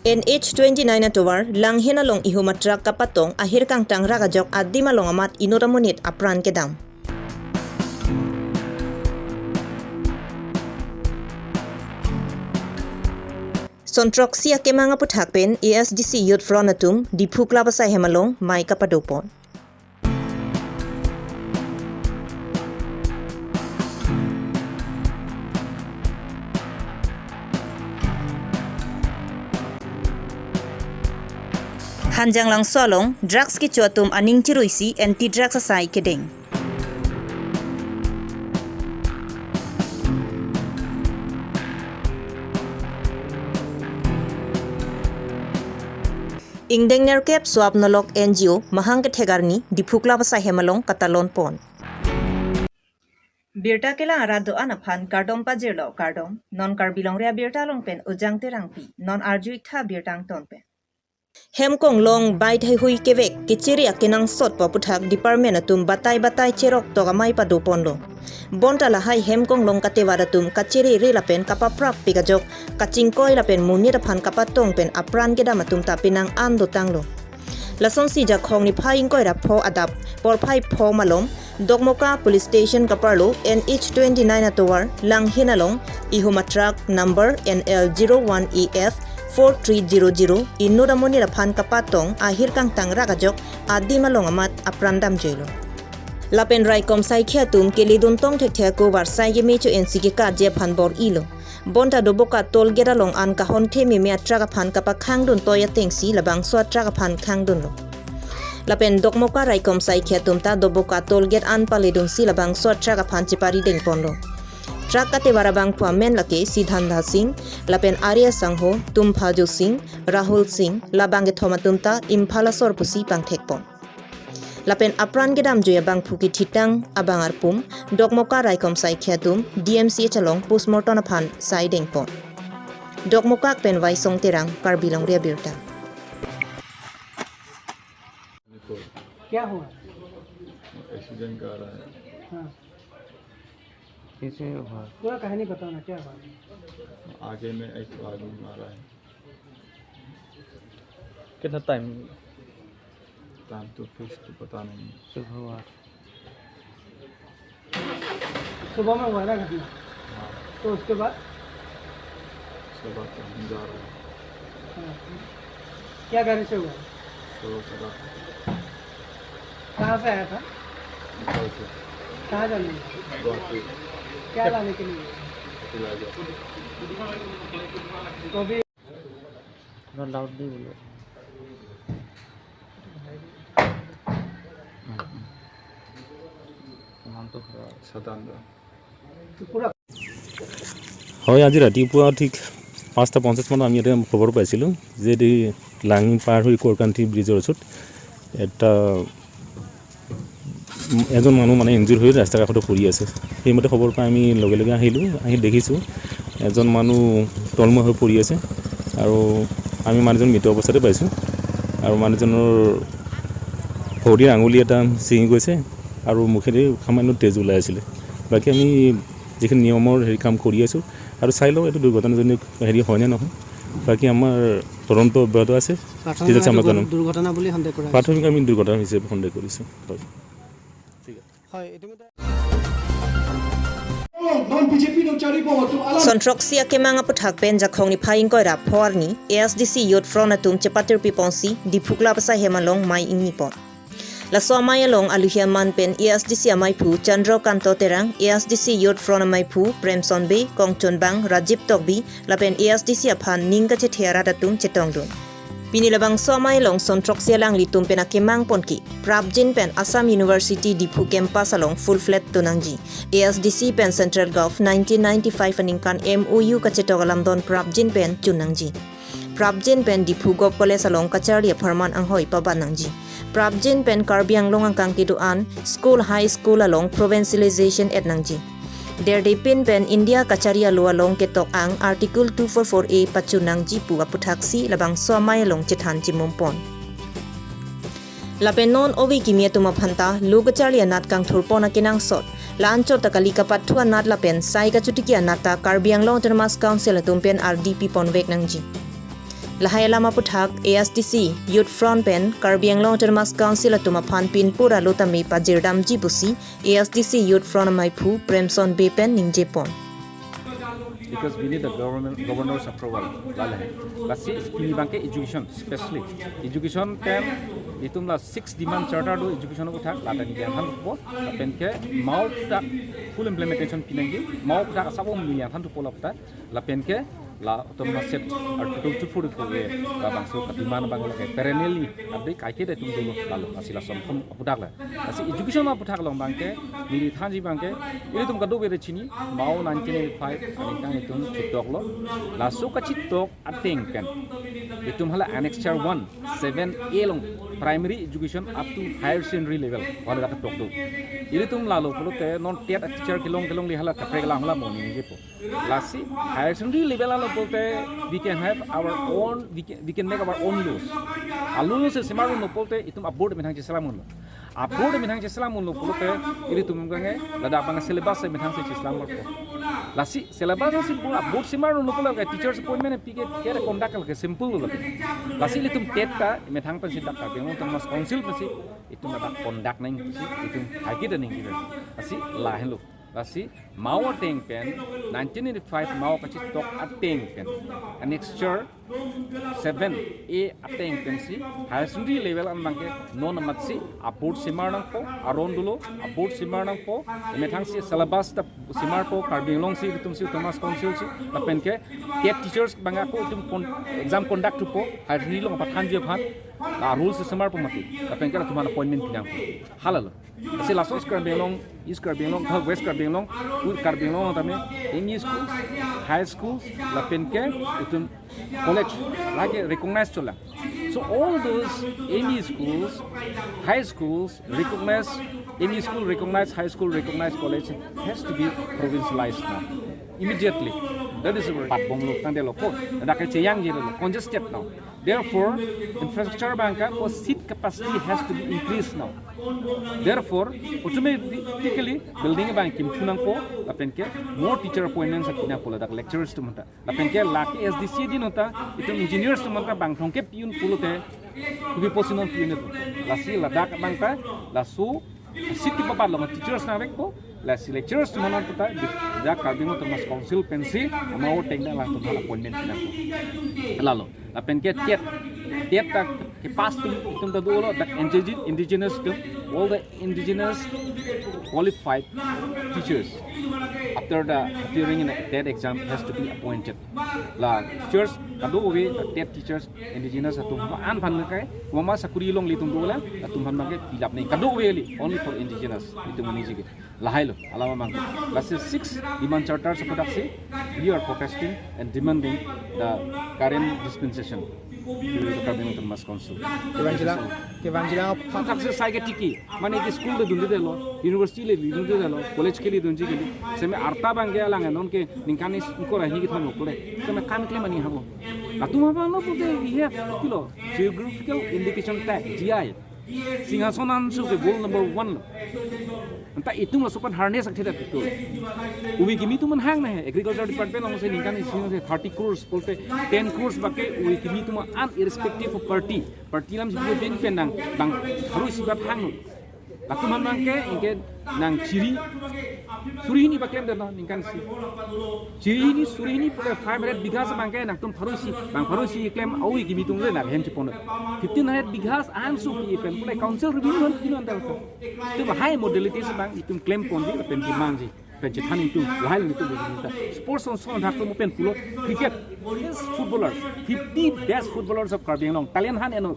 NH29 na towar lang hinalong ihumatrak kapatong ahir kang tang ragajok at di malong amat inuramunit apran kedam. Sontrok siya ke mga puthakpen ASDC Youth Front atum di phukla basay hemalong may kapadopon. Hanjang lang solong drugs ki chuatum aning chiruisi anti drugs asai kedeng. Ingdeng nerkep swab nolok NGO mahang kethegarni di phukla basai hemalong katalon pon. Birta kela arado anaphan kardom pajirlo kardom non Karbi Longri Abirta longpen ujang terangpi non arju ikha birtang tonpen. Hemkong long bait hui kevek kichiri akinang sot paputhak department atum batai cherok togamai padopon lo. Bonta lahai hemkong long katewaratum kachiri rilapen kapaprap pigajok kachingkoi lapen munir phan kapatong pen apran gedamatum tapinang ando tanglo. Lason si jakhong ni phaing koi rapho adap por phai pho malom Dogmoka Police Station Kaparlo NH29 atowar lang hinalong ihumatrak number NL01EF 4300 inuramoni raphan kapatong ahir kang tang ragajok adi malong amat aprandam joilo. Lapen rai kom sai khiatum kelidun tong thekthia ko warsai yemi chu NCK ka je phan bor ilo. Bonta doboka tol geralong an kahon themi me atraga phan kapa khangdun toya tengsi labang so atraga phan khangdun lo. Lapen dokmoka rai kom sai khiatum ta doboka tol get an paledun si labang so atraga phan chipari deng ponlo. Trak kate warabang puamen lake Sidhanda Singh, lapen Arya Sangho, Tumphajo Singh, Rahul Singh, labange thomatumta imphala sorpusi pang thekpon. Lapen apran gedam joya bang phuki thitang abang arpum, dokmoka raikom sai khiatum, DMC chalong postmortem aphan sai dengpon. Dokmoka pen waisong terang Karbi Longri Abirta. क्या हुआ? एक्सीडेंट का रहा है। हाँ, कैसे हुआ? पूरा कहानी बताओ ना, क्या हुआ? आगे में एक आदमी मारा है। कितना टाइम टाइम तो फिक्स तो पता नहीं। सुबह हुआ? सुबह में हुआ ना घटना? हाँ, तो उसके बाद? सुबह तो हम जा रहे हैं। हाँ, क्या गाड़ी से हुआ? सुबह चला कहाँ से आया था? निकल से कहाँ जाने? गुवाहाटी क्या लाने के लिए? चला गया। तो अभी थोड़ा लाउड नहीं बोलो। नाम तो सदानंद पूरा হয় আজি ৰাতিপুৱা ঠিক 5:50 মানত আমি এটা খবৰ পাইছিলোঁ যে লাঙি পাৰ হৈ কোৰকান্তি ব্ৰিজৰ ওচৰত এটা এজন মানুহ মানে ইনজুৰ হৈ ৰাস্তা কাষত পৰি আছে। সেইমতে খবৰ পাই আমি লগে লগে আহিলোঁ, আহি দেখিছোঁ এজন মানুহ তলমুৱা হৈ পৰি আছে আৰু আমি মানুহজন মৃত অৱস্থাতে পাইছোঁ আৰু মানুহজনৰ ভৰিৰ আঙুলি এটা ছিঙি গৈছে আৰু মুখেৰে সামান্য তেজ ওলাই আছিলে। বাকী আমি যিখিনি নিয়মৰ কাম কৰি আছোঁ আৰু চাই লওঁ এইটো দুৰ্ঘটনাজনক হয়নে নহয়। বাকী আমাৰ তদন্ত অব্যাহত আছে। ঠিক আছে, আমাৰ দুৰ্ঘটনা বুলি সন্দেহ কৰা প্ৰাথমিক আমি দুৰ্ঘটনা হিচাপে সন্দেহ কৰিছোঁ। হয়, ইতিমধ্যে Sontrok siya ke mga puthakpen jakhong ni phaing koi rap phoarni ASDC Youth Front atum chepatir piponsi di phukla basai hemalong mai ingipon. La somai along aluhia manpen ASDC amai phu Chandrokanto terang ASDC Youth Front amai phu Premson Be Kongchon Bang Rajib Tokbi lapen ASDC aphan ningka che thiara datum chetongdun. Pinilabang somai long sontrok siya lang litum pen akemang ponki Prabjin pen Assam University Diphu campus along full flat tunangji ASDC pen Central Gulf 1995 aningkan MOU ka chetogalam don Prabjin pen chunangji Prabjin pen Diphu Gop College along kacharia Farman anghoi pabanangji Prabjin pen Karbiang long angkang kiduan School High School along provincialization et nangji Der depin pen India kacharia lo along ketok ang Article 244A pachunang jipu aputhaksi labang somai along chethan chimumpon. Lapen non ovi kimia tuma phanta lugacharia nat kang thurpona kinang sot lancho takali kapat thua nat lapen sai ka chutikia nata Karbiang long Autonomous Council atumpen RDP ponvek nangji. Lahai lama puthak ASTC Youth Front Pen Karbi Longri Council atuma phan pin pura lotami pajirdam jibusi ASTC Youth Front Maipu Premson Bepen Ningjepon. Because we need the governor's approval. Lasi ini bangke education, especially education pen itu 6 demand charter do education ko thak lata ni han ko pen ke mau tak full implementation pinangi mau tak sabo milian han to polapta la pen ke la otom set article 244 ke la bangso katiman bang la perennially abdi kai ke de tum do lalu asila som apudak la asi education apudak long bangke mili thanji bangke ini tum kadu be chini mau 1985 ani kan itu chitok lo la so ka chitok ateng pen itum hala annexure 1 7a long primary education up to higher secondary level wala da tok do ini tum lalu pulo te non tet teacher kilong li hala ka pregla hala mo ni jepo lasi higher secondary level bolte we can have our own we can make our own laws alulu se semaru no bolte itum abord menang islamun abord menang islamun no bolte iri tum gange lada bang syllabus se menang islam ko lasi syllabus se pura abord semaru no bolte teachers appointment pike kere conduct ke simple lo lasi itum tet ka menang pan sidak ka beng tum mas council pasi itum ada conduct nang pasi itum hagi dan ngi lasi lahen lo lasi mau ateng pen 1985 mau kacit tok ateng pen annexure 7a ateng pen si higher secondary level an bangke non amat si abord simar nang po aron dulo abord simar nang po methang si syllabus ta simar po Karbi Long si tum si Thomas council si pen ke tet teachers banga ko tum exam conduct po higher secondary long pathan je phan la rules simar po mati pen ke tum appointment pinang halal asi lasos Karbi Long is Karbi Long west Karbi Long with Karbi Long tame ME schools high schools la pen ke itum college like recognized chola so all those ME schools high schools recognized ME school recognized high school recognized college has to be provincialized now immediately that is where pat bonglo tang de lo ko da ka cheyang je lo congested now therefore infrastructure banka or seat capacity has to be increased now therefore automatically building bank kim thunang ko apen ke more teacher appointments akina ko da lecturers to mata apen ke laki SDC din hota itu engineers to mata bang thongke piun pulote kubi posinon piun lasi ladak bangka lasu city papa lo teachers na vek ko lasi lecturers to mana pata da Karbi Long Thomas council pensi mau tengda la to appointment na ko lalo apen ke tet tak ke past itum da dolo that indigenous to all the indigenous qualified teachers after the appearing in that exam has to be appointed la teachers kadu we that teachers indigenous atum an phan kai mama sakuri long litum dola atum phan make pilap nei kadu we only for indigenous itum ni jige lahailo alama mang last 6 demand charters of production we are protesting and demanding the current dispensation to the Karbi Long Thomas council kebanjilang tak se sai ke tiki mane ke school le dunde lo university le dunde lo college ke le dunje ke seme arta bange alang non ke ninkani ko rahi ke thamo kole seme kan kle mani habo atuma ba no pute we have kilo geographical indication tag GI Singhasonan su ke goal number 1 anta itu masukan harness aktheda itu ubi kimi tu man hang na hai agriculture department long se ninkani sing se 30 crores polte 10 crores bake ubi kimi tu ma un irrespective of party lam jibu ben penang bang harus sibat hang latu man mangke ingke nang ciri suri ini bake ndana ninkan si ciri ini suri ini pole 500 bighas mangke nang tum farusi claim awi kimi tum le na hem chipon 1500 bighas an su ki pen pole council review non kilo andal to tu high modalities bang itum claim pondi pen di mangji pen chithaning tu lahal ni tu begita sports on son hakto pen pulo cricket is footballers 50 best footballers of Karbi Long Talian han eno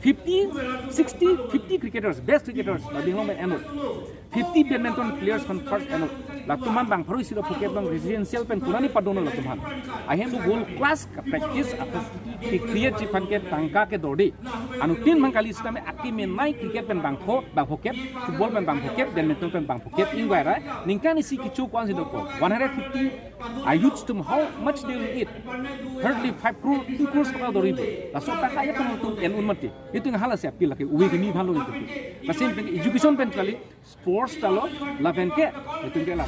50 cricketers best cricketers Karbi Long eno 50 badminton players from first eno la tuman bang pharu silo phuket bang residential pen kurani padono la tuman I have to goal class ka practice ke create jipan ke tangka ke dodi anu tin mang kali sistem akki men nai cricket pen bang phuket football pen bang phuket badminton pen bang phuket ingwara ningkan isi kichu kwan si doko 150 I used to how much they will eat hardly 5 crore 2 crores ka dori la so ta kaya tum en unmati itu nghala se apil laki uwi kimi bhalo itu la sim pen education pen kali sports talo la pen ke itu ke la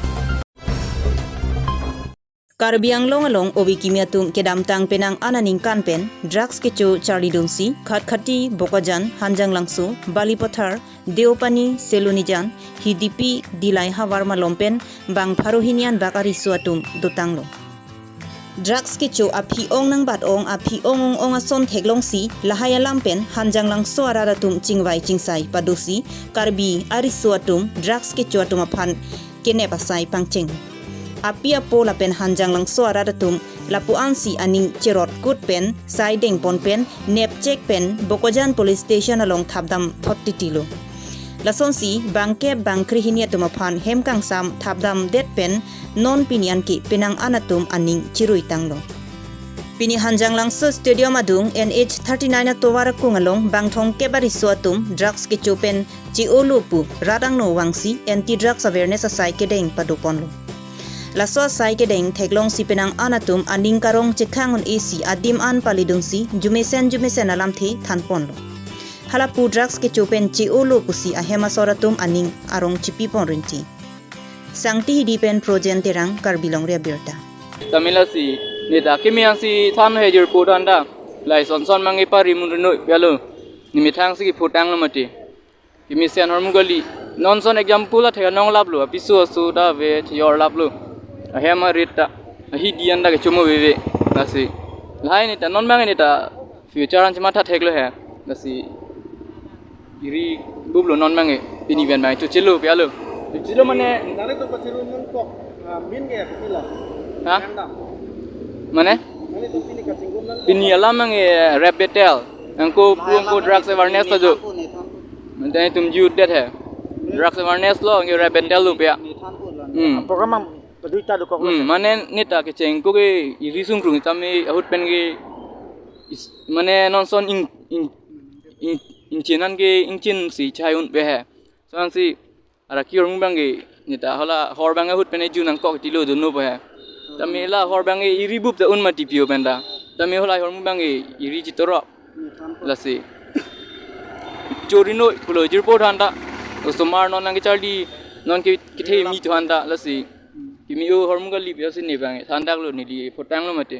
Karbi Longri Abirta kedam tang penang ananing kan pen drugs kecho Charlie Dunsi khat-khati Bokajan Hanjang Langsu Bali Pothar Deopani Selonijan Hidipi Dilai Hawarma Lompen Bang Pharohinian Bakari Suatum Dotanglo Drugs kecho api ong nang bat ong api ong ason theglong si lahaya lampen Hanjang Langsu araratum chingwai chingsai padosi Karbi Arisuatum drugs kecho atum aphan kene pasai pangcheng Api apo lapen Hanjang Langsu araratum lapuan si aning cerot kut pen siding pon pen nep check pen Bokajan police station along thabdam thottitilo lason si bangke bangkri hinia tumaphan hemkang sam thabdam det pen non pinian ki penang anatum aning chirui tanglo Pini Hanjang Langsu stadium adung NH39 atowara kungalong bangthong kebari suatum drugs ke chopen chi olupu radang no wangsi anti drugs awareness asai kedeng paduponlo Laso sai kedeng theglong si penang anatum aning karong chikhangun AC adim an palidung si jumesen alam the thanponlo halapu drugs ke chopen chi olo pusi ahema soratum aning arong chipi pon rinti sangti hidipen projen terang Karbi Longri Abirta Tamila si neta kemiang si than hejur podanda lai son mangi pari munrno pialo nimithang si photang lo mati kimisian hormugali non son example la thega nong lablo pisu su da ve yor lablo ahema rita ahi dianda ke chumo bebe nasi lai neta non mangi neta future an chama tha theklo he nasi iri bublo non mangi pini ben mai chu chilo pialo chilo mane Nale to pachiru mun kok min ge pila. ha mane Nale to pini kacinggun nan. pini alam mangi rap betel angko puangko drugs awareness ta jo mentang tum jud det hai drugs awareness lo ngi rap betel lu pya Program duita do kok. mane nita ke cheng ko ge irisung krung tami ahut pen ge mane non son in chinan ge in chin si chayun be hai son si ara kior mung bang ge nita hala hor bang ahut pen ju nang kok ti lo do no be hai tami la hor bang ge iri bup da un ma ti pio benda tami hala hor mung bang ge iri jitoro la si chorino pulo jir po thanda somar non nang ge charli non ke the mi thanda la si kimi o hormuga libya sin ne bang thandak lo ni li photang lo mate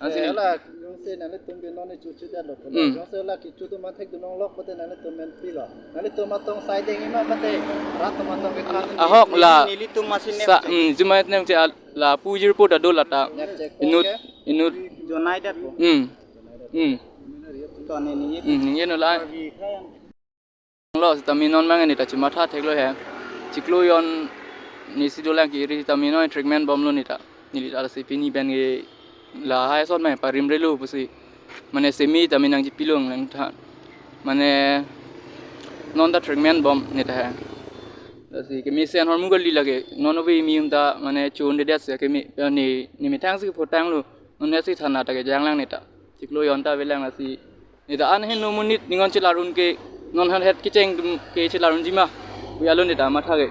Asini la yung se nale tum bin non chu chu da lo. Yung se la ki chu to ma thek dunong lok pote nale tum men pila. Nale tum matong side ngi ma pate rat tum matong ke tran. ahok la Nili tum masin ne. sa jumat nem che la pujir po da do lata inut Jonai dat po. To ne ni ye no la lo staminon mang ni ta chima tha thek lo he chiklo yon ni sidola ki ri staminon treatment bom lo ni ta ni la se pini ben ge la hai sot mai parim re lo pusi mane semi taminang ji pilong lang tha mane non da treatment bom ni ta hai si ke mi sen hormu gali lage non obi mi da mane chun de das ke mi ni mi thang si photang lo non ne si thana ta ke jang lang ni ta chiklo yon ta velang la si ni da an hen no munit ningon chilarun ke non han het ki cheng ke chilarun ji ma yalo ni ta ma tha ge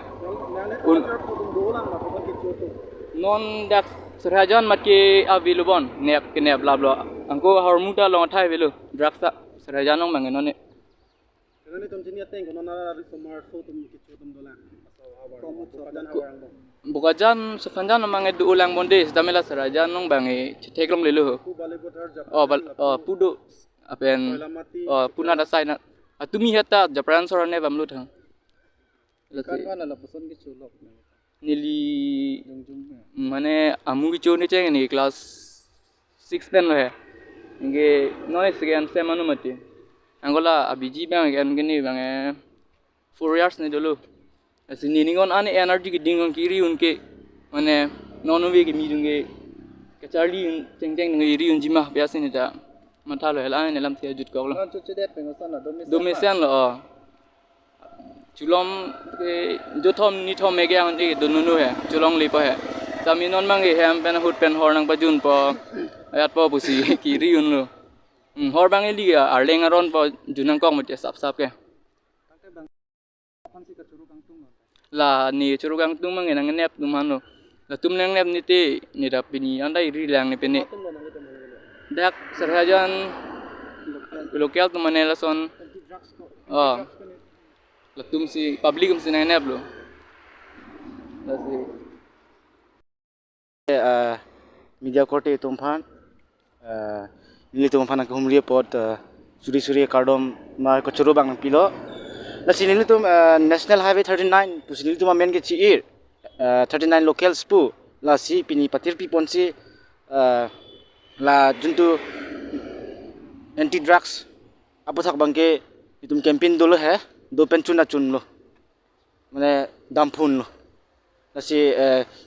un non dak serhajan mat ke avilubon nep ke nep lablo angko hormuta long thai velu draksa serhajan long mangen non Ngani tum chini ateng ko nona ri somar so tum ki chu tum dola. Komut so dan awang bo. bukajan sefanjan mangen du ulang bonde stamela serhajan long bange thek long lelu Ku bale botar jap. pudo apen puna da sai na atumi heta japran sorane bamlu thang Kan kan la pason ki chu lok. nili mane amu ki chone cheng ni class 6 pen lo hai inge noise second sem anu mati angola abiji bang gan gini bang 4 years ne dolo asini ningon ane energy ki dingon kiri unke mane nonu we ki midunge ka charli cheng cheng ngi ri un jima biasa ni ta matha lo hela ne lam thia jut ko lo Kan chu chu det pe ngosan la domesian lo chulom ke jothom ni thom me ge an e donunu he chulong li pa he taminon mangi hem pen hut pen hor nang pajun po ayat po busi ki ri un lo hor bang li arleng aron po junang kong mate sap sap ke la ni churu kang tung mang nang nep tum han lo la tum nang nep ni te ni da pini andai ri lang ni peni dak serhajan lokal tu manela son la tum si public um si nang nep lo la si media korte tumpan ini tumpan ang humri pot suri kardom ma ko churu bang pilo la sinili tum national highway 39 tu sinili tum men ke chiir 39 local spu la si pini patir pi ponsi la juntu anti drugs apa thak bangke itum campaign dolo hai do penchuna chun lo mane dampun lo nasi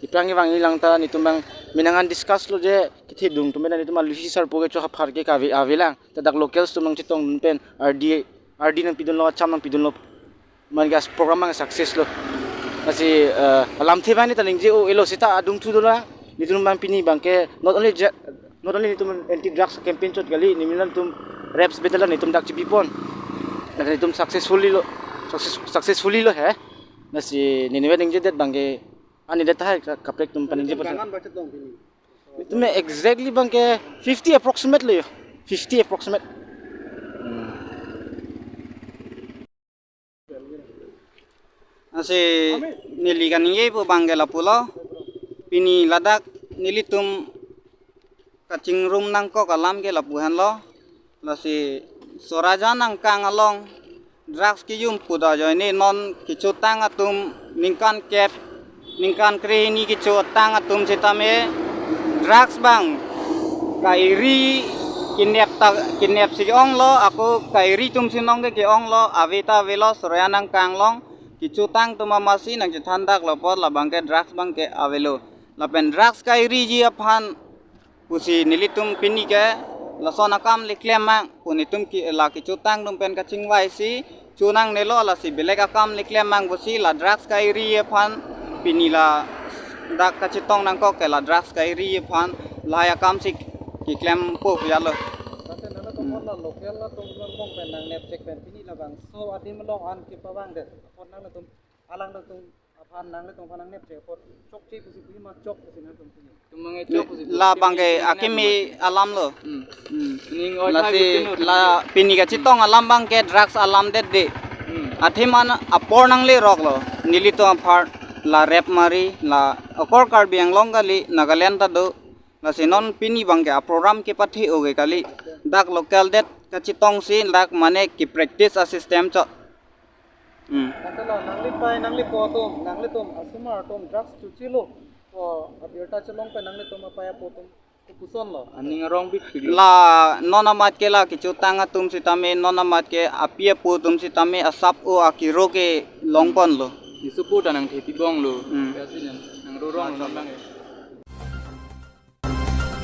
iprangi wangi langta nitum bang minangan discuss lo je kithi dung tumena nitum lusi sar poge cho hafar ke ka avelang tadak locals tumang chitong pen RD nang pidun lo cham nang pidun lo man gas program ang success lo nasi alam thebani taning je o elo sita adung thu dola nitum bang pini bangke not only nitum anti drugs campaign chot gali niminal tum reps betala nitum dak chipipon nitum successfully lo hai nasi niniwe ning jedet bangke ani data hai kaprek tum paning je jangan baca dong ini itu me exactly bangke 50 approximately 50 approximate ase niligan ye po bangela pulo pini ladak nilitum kacing room nang ko kalam ke lapuhan lo lasi soraja nang kang along drugs ki yum puda joy ni non kichu tang atum ningkan ket ningkan kreni kichu tang atum sitame drugs bang kairi kinep si ong lo aku kairi tum sinong ke ong lo avita velo soraya nang kang long kichu tang tuma masi nang jithandak lopot la bangke drugs bangke avelo la pen drugs kairi ji aphan pusi nilitum pini ke la sona kam liklema punitum ki la kichu tang dum pen kaching wai si chunang nelo la si belek akam liklem mang bosi la drugs kairi phan pinila dak kachitong nang ko ke la drugs kairi phan la ya kam si ki klem po ya lo Kasi nana tumon la local la tum long pen nang nep check pen pini la bang so adim long an ki pawang de pon nang tum alang tum aphan nang tum phanang nep check pot chok chi pusi pini ma chok pusi nang tum pini tumangai chok pusi la bangke akimi alam lo ning la si la pini kachitong alam bangke drugs alam de athiman apor nang le rok lo nilito apart la rep mari la akor Karbi Longri Nagaland ta do la sinon pini bangke a program ke pathi oge kali dak local det kachitong si dak mane ki practice a system cho Natala nangli pai nangli po tum asumar tum drugs chu chilo to abirta chalong pen nangli tum apaya po tum kupuson lo aning rong big la nona mat ke la kichu tanga tum sitame nona mat ke apie pu tum sitame asap o akiro ke longpon lo isupu tanang thepi bong lo yasin nang rorong lo bang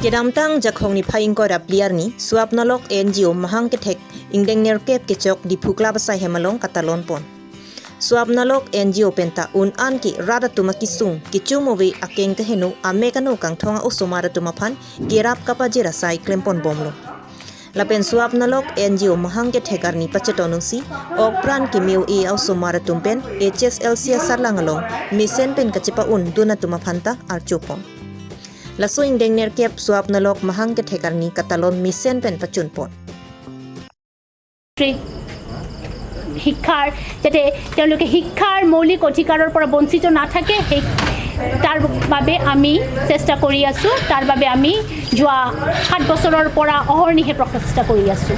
Kedamtang jakhong ni phaing ko rapliar ni suapnalok NGO mahang ke thek ingdeng ner kep ke chok dipukla basai hemalong katalon pon suapnalok NGO penta un an ki rada tuma kisung kichumowi akeng te henu amekano kang thonga usomara tuma phan gerap kapajira sai klempon bomlo lapen suapnalok NGO mahang ke thekar ni pachetonungsi okpran ki meu e usomara tumpen HSLC sarlangalong misen pen kachipa un duna tuma phanta archopon laso ingdeng ner kep suapnalok mahang ke thekar ni katalon misen pen pachunpon শিক্ষাৰ যাতে তেওঁলোকে শিক্ষাৰ মৌলিক অধিকাৰৰ পৰা বঞ্চিত নাথাকে তাৰ বাবে আমি চেষ্টা কৰি আছোঁ তাৰ বাবে আমি যোৱা 7 বছৰৰ পৰা অহৰ্নিশে প্ৰচেষ্টা কৰি আছোঁ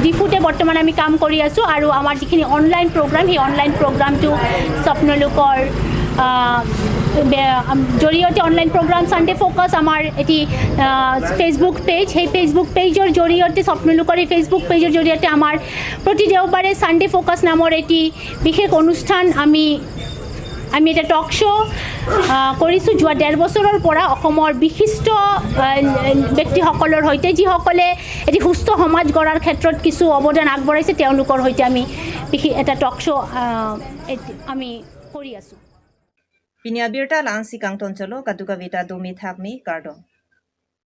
ডিফুতে বৰ্তমান আমি কাম কৰি আছোঁ আৰু আমাৰ যিখিনি অনলাইন প্ৰগ্ৰাম সেই অনলাইন প্ৰগ্ৰামটো স্বপ্নলোকৰ জৰিয়তে অনলাইন প্ৰগ্ৰাম সানডে ফোকাস আমাৰ এটি ফেসবুক পেজ সেই ফেসবুক পেজৰ জৰিয়তে স্বপ্নলোকৰ এই ফেসবুক পেজৰ জৰিয়তে আমাৰ প্ৰতি দেওবাৰে সানডে ফোকাস নামৰ এটি বিশেষ অনুষ্ঠান আমি এটা টক শো কৰিছোঁ যোৱা 1.5 বছৰৰ পৰা অসমৰ বিশিষ্ট ব্যক্তিসকলৰ সৈতে যিসকলে এটি সুস্থ সমাজ গঢ়াৰ ক্ষেত্ৰত কিছু অৱদান আগবঢ়াইছে তেওঁলোকৰ সৈতে আমি এটা টক শো আমি কৰি আছোঁ Pinya Abirta lang si Kang Toncholo kaduka vita dumi thak mi kardom